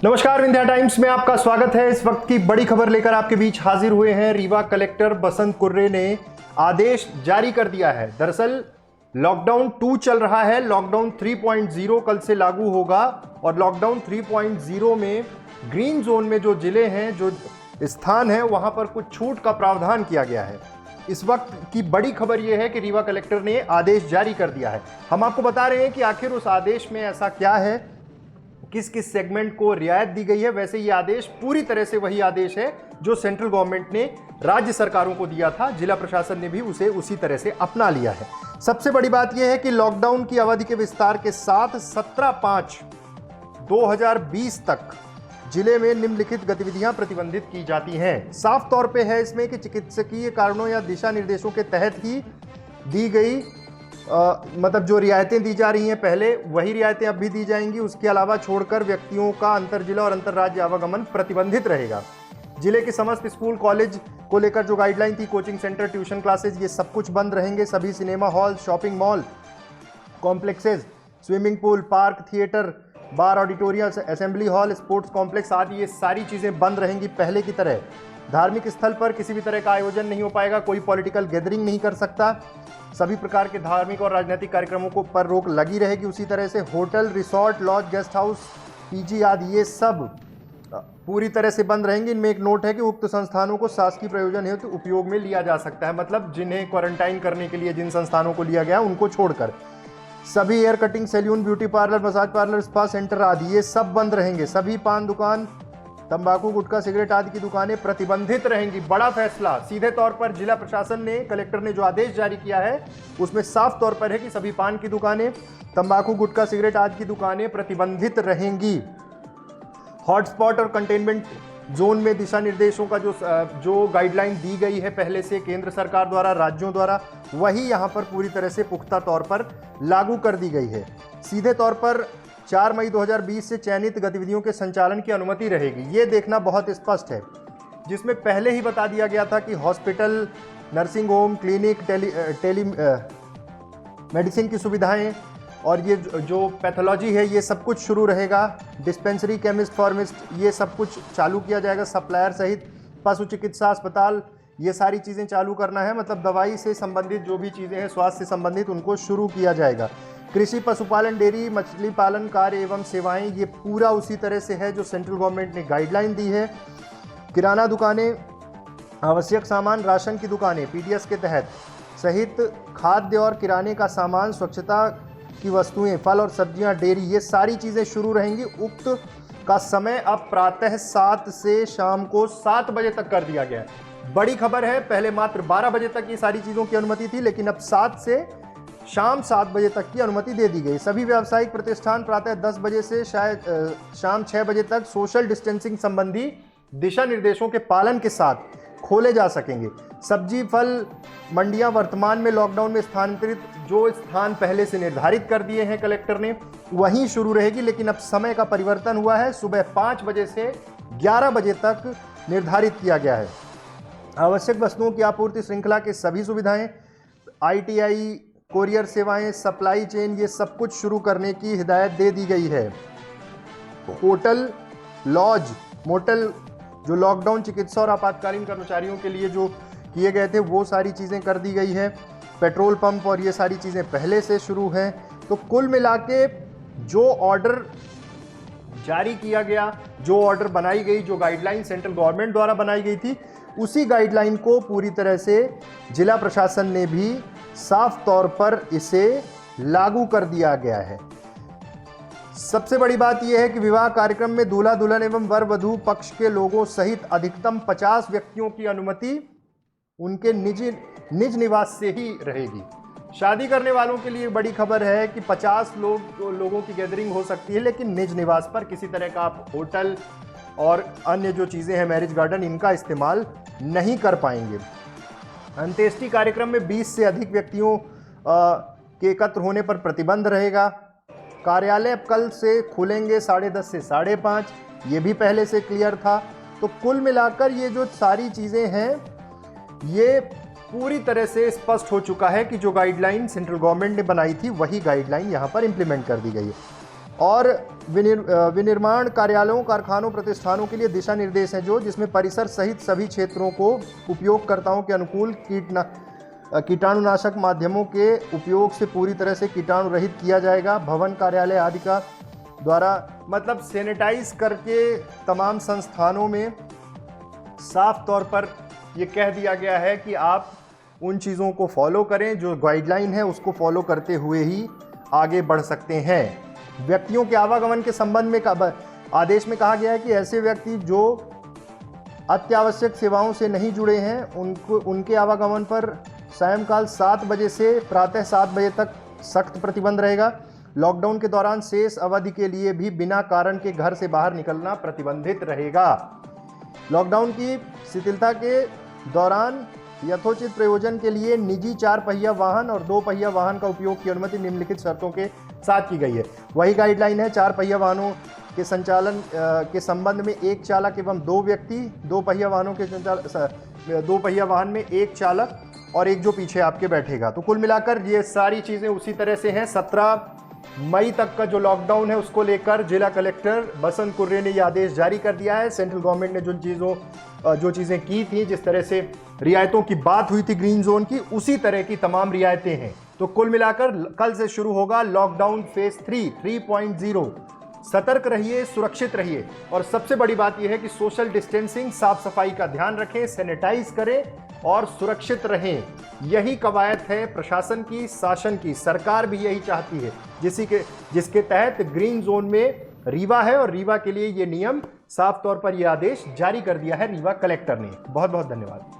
नमस्कार, विंध्या टाइम्स में आपका स्वागत है। इस वक्त की बड़ी खबर लेकर आपके बीच हाजिर हुए हैं। रीवा कलेक्टर बसंत कुर्रे ने आदेश जारी कर दिया है। दरअसल लॉकडाउन 2 चल रहा है, लॉकडाउन 3.0 कल से लागू होगा और लॉकडाउन 3.0 में ग्रीन जोन में जो जिले हैं, जो स्थान है, वहां पर कुछ छूट का प्रावधान किया गया है। इस वक्त की बड़ी खबर यह है कि रीवा कलेक्टर ने आदेश जारी कर दिया है। हम आपको बता रहे हैं कि आखिर उस आदेश में ऐसा क्या है, किस किस सेगमेंट को रियायत दी गई है। वैसे ये आदेश पूरी तरह से वही आदेश है जो सेंट्रल गवर्नमेंट ने राज्य सरकारों को दिया था। जिला प्रशासन ने भी उसे उसी तरह से अपना लिया है। सबसे बड़ी बात यह है कि लॉकडाउन की अवधि के विस्तार के साथ 17/5/2020 तक जिले में निम्नलिखित गतिविधियां प्रतिबंधित की जाती हैं। साफ तौर पे है इसमें कि चिकित्सकीय कारणों या दिशा निर्देशों के तहत ही दी गई मतलब जो रियायतें दी जा रही हैं पहले, वही रियायतें अब भी दी जाएंगी। उसके अलावा छोड़कर व्यक्तियों का अंतर जिला और अंतर राज्य आवागमन प्रतिबंधित रहेगा। जिले के समस्त स्कूल कॉलेज को लेकर जो गाइडलाइन थी, कोचिंग सेंटर, ट्यूशन क्लासेज, ये सब कुछ बंद रहेंगे। सभी cinema hall, shopping mall complexes, swimming pool, park, theatre, bar, auditorium, assembly hall, sports complex आदि ये सारी चीज़ें बंद रहेंगी पहले की तरह। धार्मिक स्थल पर किसी भी तरह का आयोजन नहीं हो पाएगा, कोई पॉलिटिकल गैदरिंग नहीं कर सकता। सभी प्रकार के धार्मिक और राजनीतिक कार्यक्रमों को पर रोक लगी रहेगी। उसी तरह से hotel, resort, lodge, guest house, PG आदि ये सब पूरी तरह से बंद रहेंगे। इनमें एक नोट है कि उक्त संस्थानों को शासकीय प्रयोजन हेतु उपयोग में लिया जा सकता है, मतलब जिन्हें क्वारंटाइन करने के लिए जिन संस्थानों को लिया गया उनको छोड़कर। सभी hair cutting salon, beauty parlour, massage parlour, spa centre आदि ये सब बंद रहेंगे। सभी पान दुकान, तंबाकू, गुटखा, सिगरेट आदि की दुकानें प्रतिबंधित रहेंगी। बड़ा फैसला। सीधे तौर पर जिला प्रशासन ने, कलेक्टर ने जो आदेश जारी किया है उसमें साफ तौर पर है कि सभी पान की दुकानें, तंबाकू, गुटखा, सिगरेट आदि की दुकानें प्रतिबंधित रहेंगी। हॉटस्पॉट और कंटेनमेंट जोन में दिशा निर्देशों का जो गाइडलाइन दी गई है पहले से केंद्र सरकार द्वारा, राज्यों द्वारा, वही यहाँ पर पूरी तरह से पुख्ता तौर पर लागू कर दी गई है। सीधे तौर पर 4 मई 2020 से चयनित गतिविधियों के संचालन की अनुमति रहेगी। ये देखना बहुत स्पष्ट है, जिसमें पहले ही बता दिया गया था कि hospital, nursing home, clinic, telemedicine की सुविधाएं और ये जो पैथोलॉजी है ये सब कुछ शुरू रहेगा। डिस्पेंसरी, केमिस्ट, फार्मिस्ट, ये सब कुछ चालू किया जाएगा। सप्लायर सहित पशु चिकित्सा अस्पताल, ये सारी चीज़ें चालू करना है, मतलब दवाई से संबंधित जो भी चीज़ें हैं स्वास्थ्य से संबंधित उनको शुरू किया जाएगा। कृषि, पशुपालन, डेयरी, मछली पालन, कार्य एवं सेवाएं, ये पूरा उसी तरह से है जो सेंट्रल गवर्नमेंट ने गाइडलाइन दी है। किराना दुकानें, आवश्यक सामान, राशन की दुकानें पीडीएस के तहत सहित खाद्य और किराने का सामान, स्वच्छता की वस्तुएं, फल और सब्जियां, डेयरी, ये सारी चीज़ें शुरू रहेंगी। उक्त का समय अब प्रातः 7 से शाम को 7 बजे तक कर दिया गया है। बड़ी खबर है, पहले मात्र 12 बजे तक ये सारी चीज़ों की अनुमति थी, लेकिन अब 7 से शाम 7 बजे तक की अनुमति दे दी गई। सभी व्यावसायिक प्रतिष्ठान प्रातः 10 बजे से शायद शाम 6 बजे तक सोशल डिस्टेंसिंग संबंधी दिशा निर्देशों के पालन के साथ खोले जा सकेंगे। सब्जी फल मंडियां वर्तमान में लॉकडाउन में स्थानांतरित जो स्थान पहले से निर्धारित कर दिए हैं कलेक्टर ने, वहीं शुरू रहेगी, लेकिन अब समय का परिवर्तन हुआ है। सुबह 5 बजे से 11 बजे तक निर्धारित किया गया है। आवश्यक वस्तुओं की आपूर्ति श्रृंखला के सभी सुविधाएं, ITI, कोरियर सेवाएं, सप्लाई चेन, ये सब कुछ शुरू करने की हिदायत दे दी गई है। होटल, लॉज, मोटल, जो लॉकडाउन चिकित्सा और आपातकालीन कर्मचारियों के लिए जो किए गए थे वो सारी चीज़ें कर दी गई है। पेट्रोल पंप और ये सारी चीज़ें पहले से शुरू हैं। तो कुल मिला के जो ऑर्डर जारी किया गया, जो ऑर्डर बनाई गई, जो गाइडलाइन सेंट्रल गवर्नमेंट द्वारा बनाई गई थी, उसी गाइडलाइन को पूरी तरह से जिला प्रशासन ने भी साफ तौर पर इसे लागू कर दिया गया है। सबसे बड़ी बात यह है कि विवाह कार्यक्रम में दूल्हा दुल्हन एवं वर वधू पक्ष के लोगों सहित अधिकतम 50 व्यक्तियों की अनुमति उनके निज निवास से ही रहेगी। शादी करने वालों के लिए बड़ी खबर है कि 50 लोगों की गैदरिंग हो सकती है, लेकिन निज निवास पर किसी तरह का आप होटल और अन्य जो चीज़ें हैं, मैरिज गार्डन, इनका इस्तेमाल नहीं कर पाएंगे। अंत्येष्टि कार्यक्रम में 20 से अधिक व्यक्तियों के एकत्र होने पर प्रतिबंध रहेगा। कार्यालय कल से खुलेंगे 10:30 से 5:30, ये भी पहले से क्लियर था। तो कुल मिलाकर ये जो सारी चीज़ें हैं ये पूरी तरह से स्पष्ट हो चुका है कि जो गाइडलाइन सेंट्रल गवर्नमेंट ने बनाई थी वही गाइडलाइन यहाँ पर इम्प्लीमेंट कर दी गई है। और विनिर्माण कार्यालयों, कारखानों, प्रतिष्ठानों के लिए दिशा निर्देश हैं जिसमें परिसर सहित सभी क्षेत्रों को उपयोगकर्ताओं के अनुकूल कीटाणुनाशक माध्यमों के उपयोग से पूरी तरह से कीटाणु रहित किया जाएगा। भवन, कार्यालय आदि का द्वारा मतलब सैनिटाइज करके तमाम संस्थानों में साफ तौर पर ये कह दिया गया है कि आप उन चीज़ों को फॉलो करें, जो गाइडलाइन है उसको फॉलो करते हुए ही आगे बढ़ सकते हैं। व्यक्तियों के आवागमन के संबंध में आदेश में कहा गया है कि ऐसे व्यक्ति जो अत्यावश्यक सेवाओं से नहीं जुड़े हैं उनके आवागमन पर सायंकाल 7 बजे से प्रातः 7 बजे तक सख्त प्रतिबंध रहेगा। लॉकडाउन के दौरान शेष अवधि के लिए भी बिना कारण के घर से बाहर निकलना प्रतिबंधित रहेगा। लॉकडाउन की शिथिलता के दौरान यथोचित प्रयोजन के लिए निजी 4 पहिया वाहन और 2 पहिया वाहन का उपयोग की अनुमति निम्नलिखित शर्तों के साथ की गई है। वही गाइडलाइन है। 4 पहिया वाहनों के संचालन के संबंध में 1 चालक एवं 2 व्यक्ति, 2 पहिया वाहनों के 2 पहिया वाहन में 1 चालक और 1 जो पीछे आपके बैठेगा। तो कुल मिलाकर ये सारी चीज़ें उसी तरह से हैं। 17 मई तक का जो लॉकडाउन है उसको लेकर जिला कलेक्टर बसंत कुर्रे ने ये आदेश जारी कर दिया है। सेंट्रल गवर्नमेंट ने जो चीज़ें की थी, जिस तरह से रियायतों की बात हुई थी ग्रीन जोन की, उसी तरह की तमाम रियायतें हैं। तो कुल मिलाकर कल से शुरू होगा लॉकडाउन फेज 3.0। सतर्क रहिए, सुरक्षित रहिए और सबसे बड़ी बात यह है कि सोशल डिस्टेंसिंग, साफ सफाई का ध्यान रखें, सैनिटाइज करें और सुरक्षित रहें। यही कवायद है प्रशासन की, शासन की। सरकार भी यही चाहती है, जिसके तहत ग्रीन जोन में रीवा है और रीवा के लिए ये नियम साफ तौर पर यह आदेश जारी कर दिया है रीवा कलेक्टर ने। बहुत बहुत धन्यवाद।